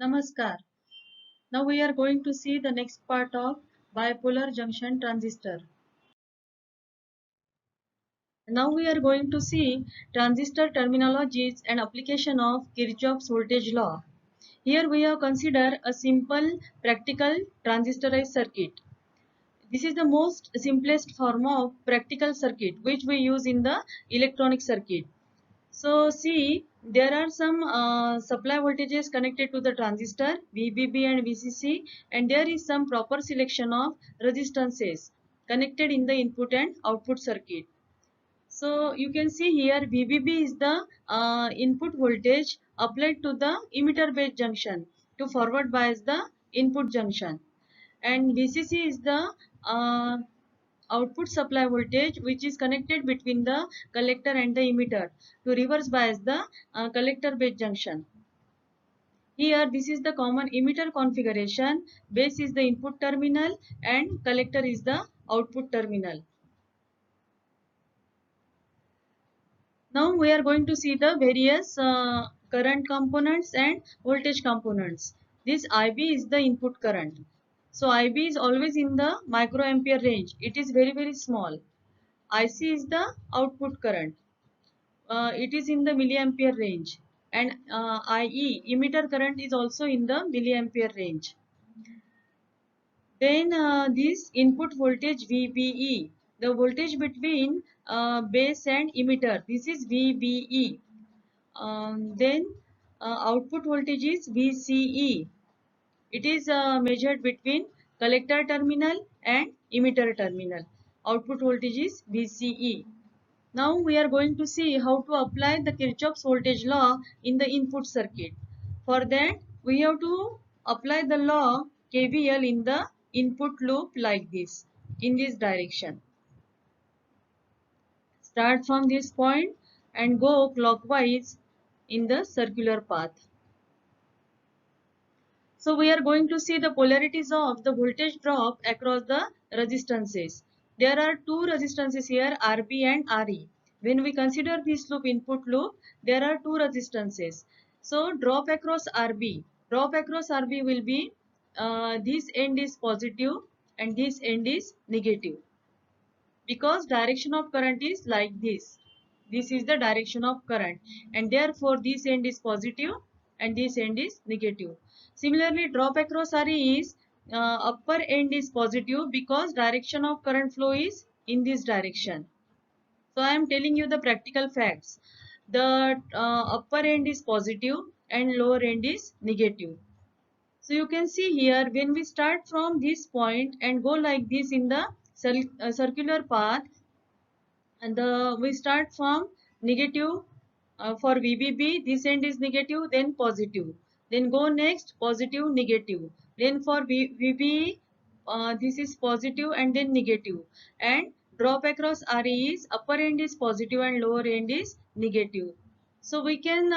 Namaskar. Now we are going to see the next part of bipolar junction transistor. Now we are going to see transistor terminologies and application of Kirchhoff's voltage law. Here we have considered a simple practical transistorized circuit. This is the most simplest form of practical circuit which we use in the electronic circuit. So see, there are some supply voltages connected to the transistor VBB and VCC, and there is some proper selection of resistances connected in the input and output circuit. So you can see here VBB is the input voltage applied to the emitter base junction to forward bias the input junction, and VCC is the uh, output supply voltage which is connected between the collector and the emitter to reverse bias the collector base junction. Here this is the common emitter configuration. Base is the input terminal and collector is the output terminal. Now we are going to see the various current components and voltage components. This IB is the input current. So IB is always in the microampere range. It is very small. IC is the output current. It is in the milliampere range, and IE emitter current is also in the milliampere range. Then this input voltage VBE, the voltage between base and emitter, this is VBE. Then output voltage is VCE. It is measured between collector terminal and emitter terminal. Output voltage is VCE. Now we are going to see how to apply the Kirchhoff's voltage law in the input circuit. For that, we have to apply the law KVL in the input loop like this, in this direction. Start from this point and go clockwise in the circular path. So we are going to see the polarities of the voltage drop across the resistances. There are two resistances here, RB and RE. When we consider this loop input loop, there are two resistances. So drop across RB. Drop across RB will be this end is positive and this end is negative. Because direction of current is like this. This is the direction of current, and therefore this end is positive and this end is negative. Similarly, drop across RE is upper end is positive because direction of current flow is in this direction. So I am telling you the practical facts. The upper end is positive and lower end is negative. So you can see here, when we start from this point and go like this in the circular path, and we start from negative for VBB, this end is negative, then positive. Then go next, positive, negative. Then for VB, this is positive and then negative. And drop across RE is upper end is positive and lower end is negative. So we can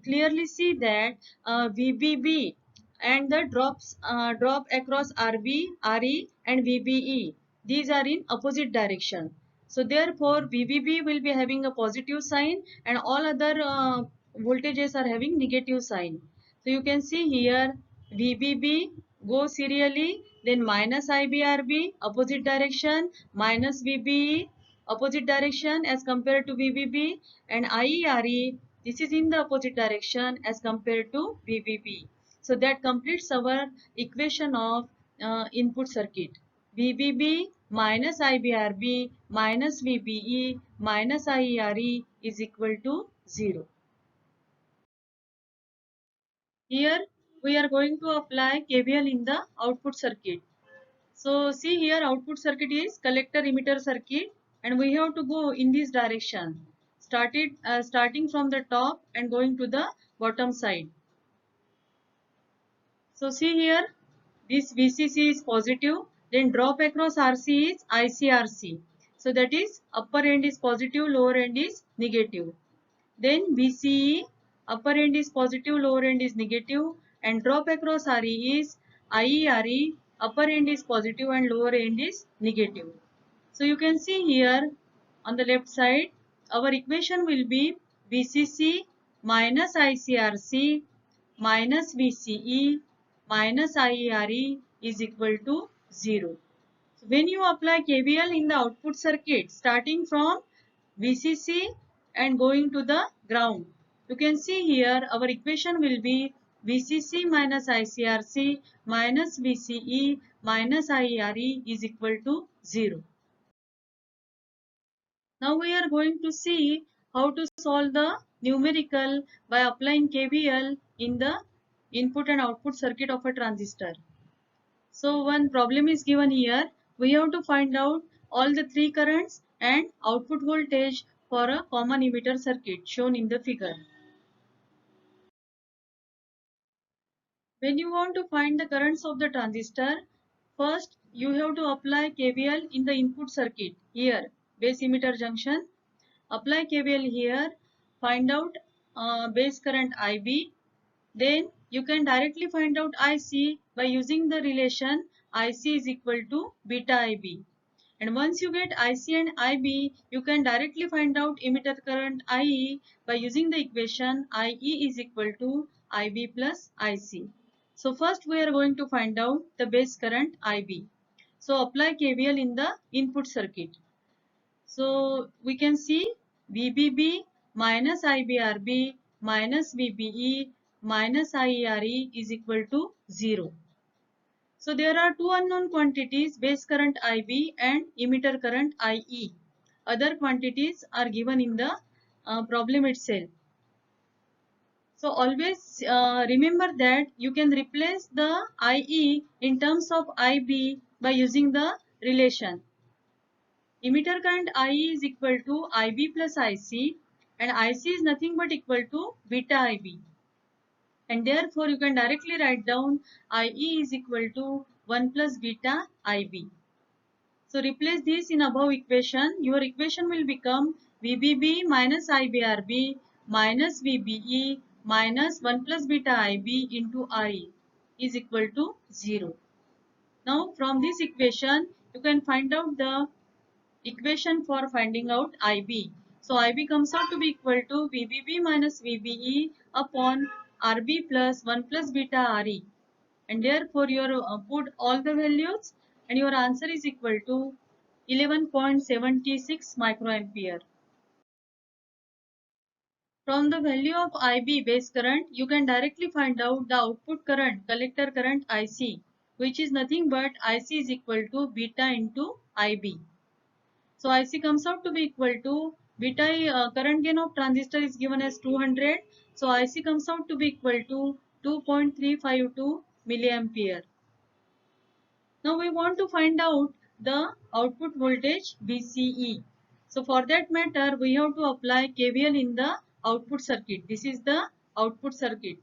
clearly see that VBB and the drop across RB, RE and VBE, these are in opposite direction. So therefore VBB will be having a positive sign and all other voltages are having negative sign. So you can see here VBB go serially, then minus IBRB opposite direction, minus VBE opposite direction as compared to VBB, and IERE, this is in the opposite direction as compared to VBB. So that completes our equation of input circuit. VBB minus IBRB minus VBE minus IERE is equal to 0. Here we are going to apply KVL in the output circuit. So see here, output circuit is collector emitter circuit, and we have to go in this direction. Starting from the top and going to the bottom side. So see here, this VCC is positive, then drop across RC is ICRC. So that is upper end is positive, lower end is negative. Then VCE, upper end is positive, lower end is negative, and drop across RE is IERE, upper end is positive and lower end is negative. So you can see here on the left side, our equation will be VCC minus ICRC minus VCE minus IERE is equal to 0. So when you apply KVL in the output circuit starting from VCC and going to the ground, you can see here our equation will be VCC minus ICRC minus VCE minus IERE is equal to 0. Now we are going to see how to solve the numerical by applying KVL in the input and output circuit of a transistor. So one problem is given here. We have to find out all the three currents and output voltage for a common emitter circuit shown in the figure. When you want to find the currents of the transistor, first you have to apply KVL in the input circuit. Here, base emitter junction. Apply KVL here. Find out base current IB. Then you can directly find out IC by using the relation IC is equal to beta IB. And once you get IC and IB, you can directly find out emitter current IE by using the equation IE is equal to IB plus IC. So first we are going to find out the base current IB. So apply KVL in the input circuit. So we can see VBB minus IBRB minus VBE minus IERE is equal to 0. So there are two unknown quantities, base current IB and emitter current IE. Other quantities are given in the problem itself. So always remember that you can replace the IE in terms of IB by using the relation. Emitter current IE is equal to IB plus IC, and IC is nothing but equal to beta IB. And therefore you can directly write down IE is equal to 1 plus beta IB. So replace this in above equation. Your equation will become VBB minus IBRB minus VBE minus 1 plus beta IB into RE is equal to 0. Now from this equation you can find out the equation for finding out IB. So IB comes out to be equal to VBB minus VBE upon RB plus 1 plus beta RE. And therefore you put all the values and your answer is equal to 11.76 microampere. From the value of IB base current, you can directly find out the output current, collector current IC, which is nothing but IC is equal to beta into IB. So IC comes out to be equal to beta current gain of transistor is given as 200. So IC comes out to be equal to 2.352 milliampere. Now we want to find out the output voltage VCE. So for that matter, we have to apply KVL in the output circuit. This is the output circuit,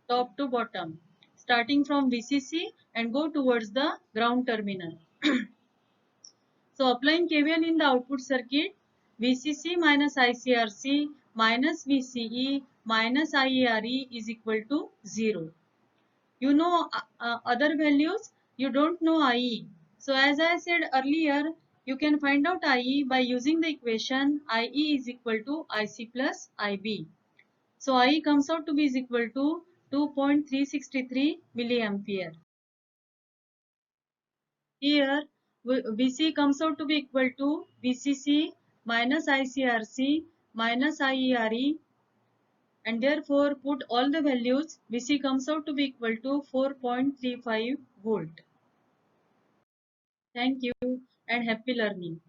top to bottom, starting from VCC and go towards the ground terminal. So applying KVL in the output circuit, VCC minus ICRC minus VCE minus IERE is equal to 0. You know other values, you don't know IE. So as I said earlier, you can find out IE by using the equation IE is equal to IC plus IB. So IE comes out to be is equal to 2.363 milliampere. Here VC comes out to be equal to VCC minus ICRC minus IERE, and therefore put all the values. VC comes out to be equal to 4.35 volt. Thank you and happy learning.